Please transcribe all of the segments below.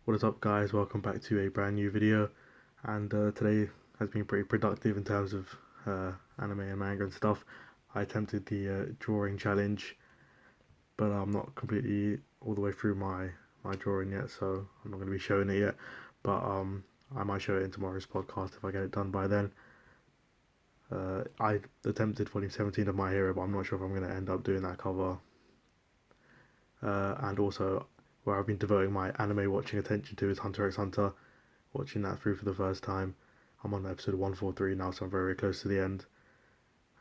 What is up, guys? Welcome back to a brand new video. And today has been pretty productive in terms of anime and manga and stuff. I attempted the drawing challenge, but I'm not completely all the way through my drawing yet, so I'm not going to be showing it yet. But I might show it in tomorrow's podcast if I get it done by then. I attempted volume 17 of My Hero, but I'm not sure if I'm going to end up doing that cover. And also, where I've been devoting my anime watching attention to is Hunter x Hunter. Watching that through for the first time. I'm on episode 143 now, so I'm very, very close to the end.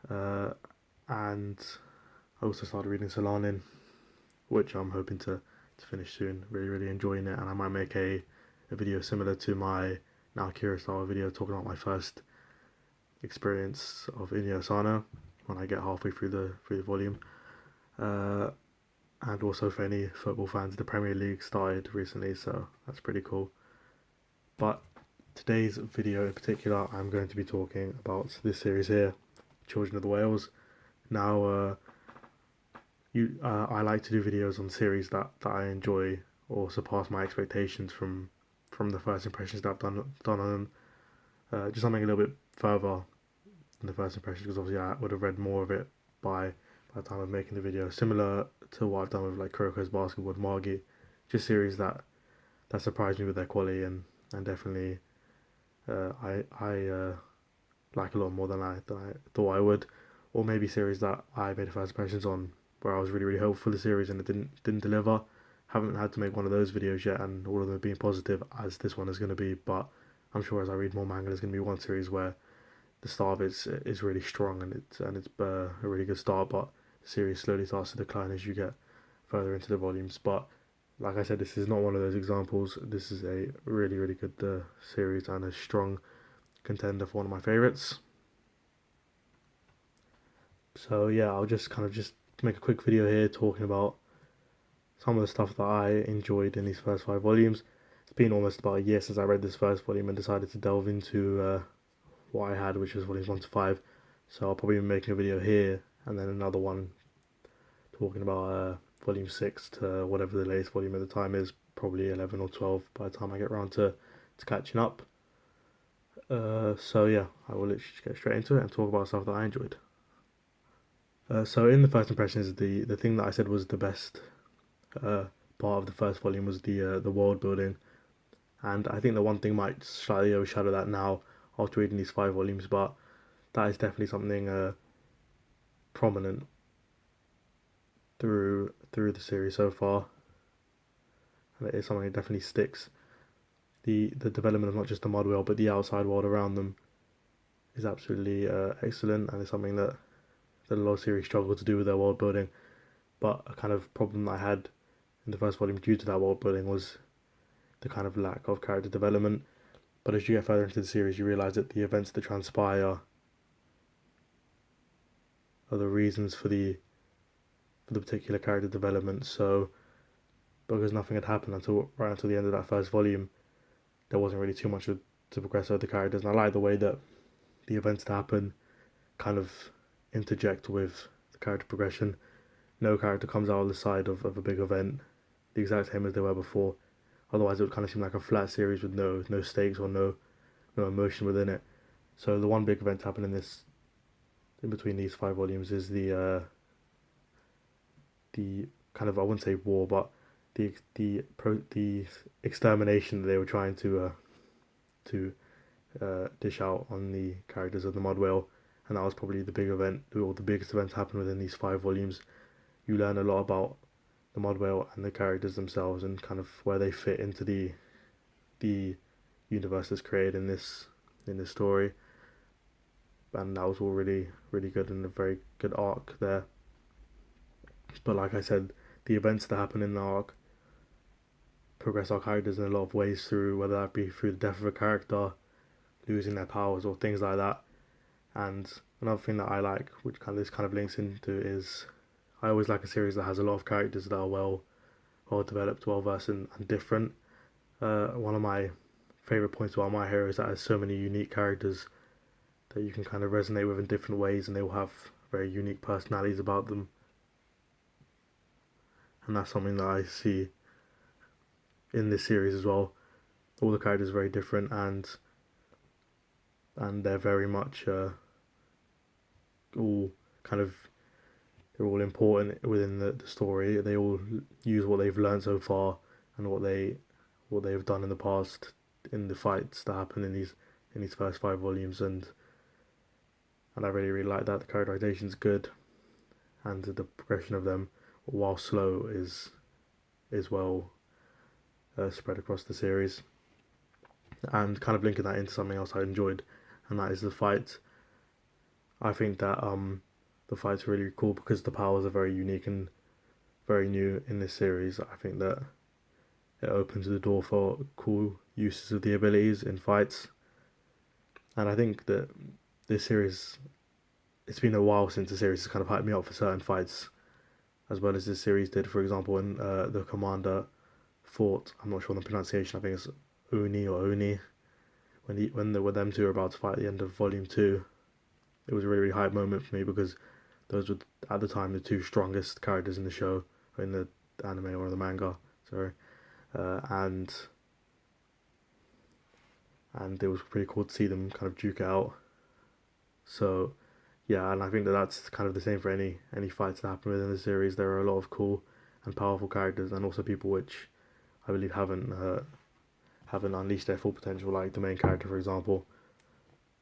And I also started reading Solanin, which I'm hoping to finish soon. Really, really enjoying it, and I might make a video similar to my Naoki Kurosawa video talking about my first experience of Inyo Asano when I get halfway through the volume. And also for any football fans, the Premier League started recently, so that's pretty cool. But today's video in particular, I'm going to be talking about this series here, Children of the Whales. Now, I like to do videos on series that I enjoy or surpass my expectations from the first impressions that I've done on them. Just something a little bit further than the first impressions, because obviously I would have read more of it by the time of making the video. Similar to what I've done with like Kuroko's Basketball and Margie, just series that surprised me with their quality and definitely I like a lot more than I thought I would, or maybe series that I made first impressions on where I was really hopeful for the series and it didn't deliver. Haven't had to make one of those videos yet, and all of them have been positive as this one is going to be. But I'm sure as I read more manga, there's going to be one series where the start of it is really strong and it's a really good start, but the series slowly starts to decline as you get further into the volumes. But like I said, this is not one of those examples. This is a really good series and a strong contender for one of my favorites. So yeah, I'll just make a quick video here talking about some of the stuff that I enjoyed in these first 5 volumes. It's been almost about a year since I read this first volume and decided to delve into what I had, which was volumes 1 to 5. So I'll probably be making a video here and then another one talking about volume 6 to whatever the latest volume at the time is, probably 11 or 12 by the time I get around to catching up. So yeah, I will literally just get straight into it and talk about stuff that I enjoyed. So in the first impressions, the thing that I said was the best part of the first volume was the world building, and I think the one thing might slightly overshadow that now after reading these 5 volumes, but that is definitely something prominent through the series so far, and it is something that definitely sticks. The development of not just the mud whale but the outside world around them is absolutely excellent, and it's something that a lot of series struggle to do with their world building. But a kind of problem I had in the first volume due to that world building was the kind of lack of character development. But as you get further into the series, you realise that the events that transpire are the reasons for the particular character development. So because nothing had happened right until the end of that first volume, there wasn't really too much to progress with the characters. And I like the way that the events that happen kind of interject with the character progression. No character comes out of the side of a big event the exact same as they were before. Otherwise, it would kind of seem like a flat series with no stakes or no emotion within it. So the one big event happening in between these 5 volumes is the kind of, I wouldn't say war, but the extermination that they were trying to dish out on the characters of the Mud Whale, and that was probably the big event, or the biggest event happened within these 5 volumes. You learn a lot about the Mud Whale and the characters themselves, and kind of where they fit into the universe that's created in this story. And that was all really good and a very good arc there. But like I said, the events that happen in the arc progress our characters in a lot of ways through, whether that be through the death of a character, losing their powers, or things like that. And another thing that I like, which this kind of links into, is I always like a series that has a lot of characters that are well developed, well versed, and different. One of my favorite points about My Hero is that it has so many unique characters that you can kind of resonate with in different ways, and they will have very unique personalities about them. And that's something that I see in this series as well. All the characters are very different, and they're very much all kind of they're all important within the story. They all use what they've learned so far and what they've done in the past in the fights that happen in these first 5 volumes, and I really like that. The characterization's good, and the progression of them, while slow, is well spread across the series. And kind of linking that into something else I enjoyed, and that is the fight. I think that the fight's really cool because the powers are very unique and very new in this series. I think that it opens the door for cool uses of the abilities in fights, and I think that this series, it's been a while since the series has kind of hyped me up for certain fights, as well as this series did. For example, when the commander fought, I'm not sure on the pronunciation, I think it's Uni or Oni, when them two were about to fight at the end of Volume 2, it was a really hype moment for me because those were at the time the two strongest characters in the show, or in the anime or the manga. Sorry, and it was pretty cool to see them kind of duke it out. So yeah, and I think that that's kind of the same for any fights that happen within the series. There are a lot of cool and powerful characters, and also people which I believe haven't unleashed their full potential, like the main character, for example.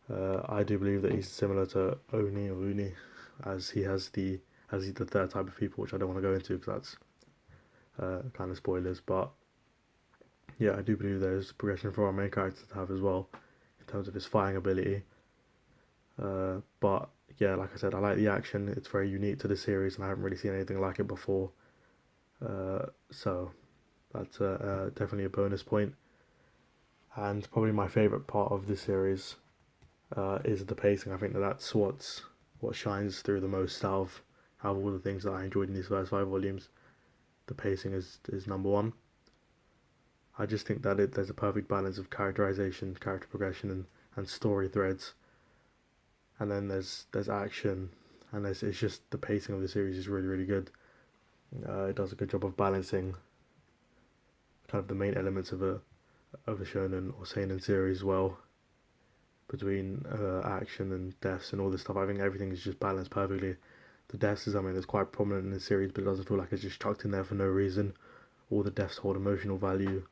I do believe that he's similar to Oni or Uni, as he's the third type of people, which I don't want to go into because that's kind of spoilers. But yeah, I do believe there's progression for our main character to have as well, in terms of his fighting ability. But yeah, like I said, I like the action. It's very unique to the series, and I haven't really seen anything like it before. So that's definitely a bonus point. And probably my favourite part of the series is the pacing. I think that's what shines through the most out of all the things that I enjoyed in these first 5 volumes. The pacing is number one. I just think that there's a perfect balance of characterization, character progression, and story threads. And then there's action, and it's just the pacing of the series is really good. It does a good job of balancing kind of the main elements of a shonen or seinen series well, between action and deaths and all this stuff. I think everything is just balanced perfectly. The deaths is something that's quite prominent in the series, but it doesn't feel like it's just chucked in there for no reason. All the deaths hold emotional value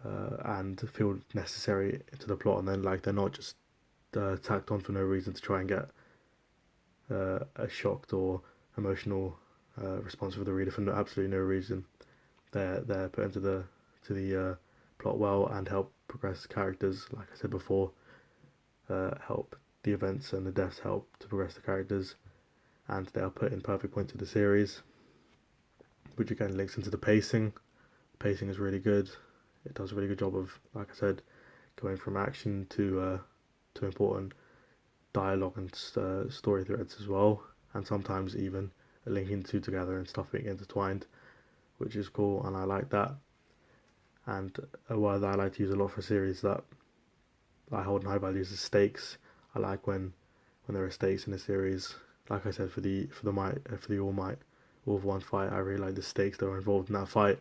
and feel necessary to the plot, and then like they're not just tacked on for no reason to try and get a shocked or emotional response for the reader for absolutely no reason. They're put into the plot well and help progress the characters. Like I said before, help the events and the deaths help to progress the characters, and they are put in perfect points of the series, which again links into the pacing. The pacing is really good. It does a really good job of, like I said, going from action to important dialogue and story threads as well, and sometimes even linking the two together and stuff being intertwined, which is cool, and I like that. And a word that I like to use a lot for series that I hold in high value is the stakes. I like when there are stakes in a series. Like I said, for the All Might Wolf One fight, I really like the stakes that are involved in that fight,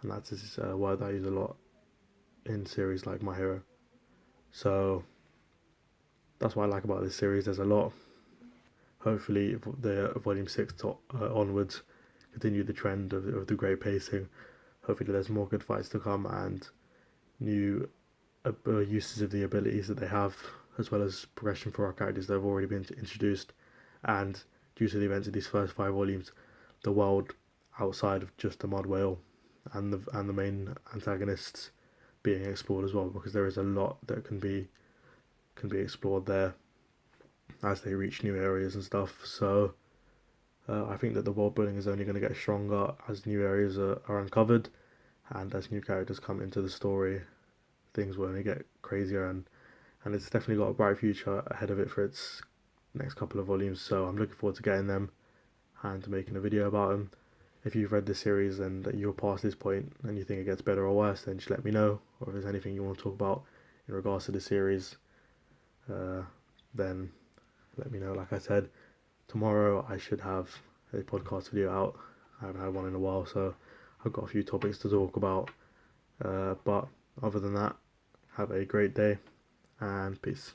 and that's a word that I use a lot in series like My Hero. So that's what I like about this series. There's a lot. Hopefully, the volume 6 onwards continue the trend of the great pacing. Hopefully, there's more good fights to come and new uses of the abilities that they have, as well as progression for our characters that have already been introduced. And due to the events of these first 5 volumes, the world outside of just the Mud Whale and the main antagonists being explored as well, because there is a lot that can be explored there as they reach new areas and stuff. So I think that the world building is only going to get stronger as new areas are uncovered, and as new characters come into the story, things will only get crazier, and it's definitely got a bright future ahead of it for its next couple of volumes. So I'm looking forward to getting them and making a video about them. If you've read this series and you're past this point and you think it gets better or worse, then just let me know. Or if there's anything you want to talk about in regards to the series, then let me know. Like I said, tomorrow I should have a podcast video out. I haven't had one in a while, so I've got a few topics to talk about. But other than that, have a great day and peace.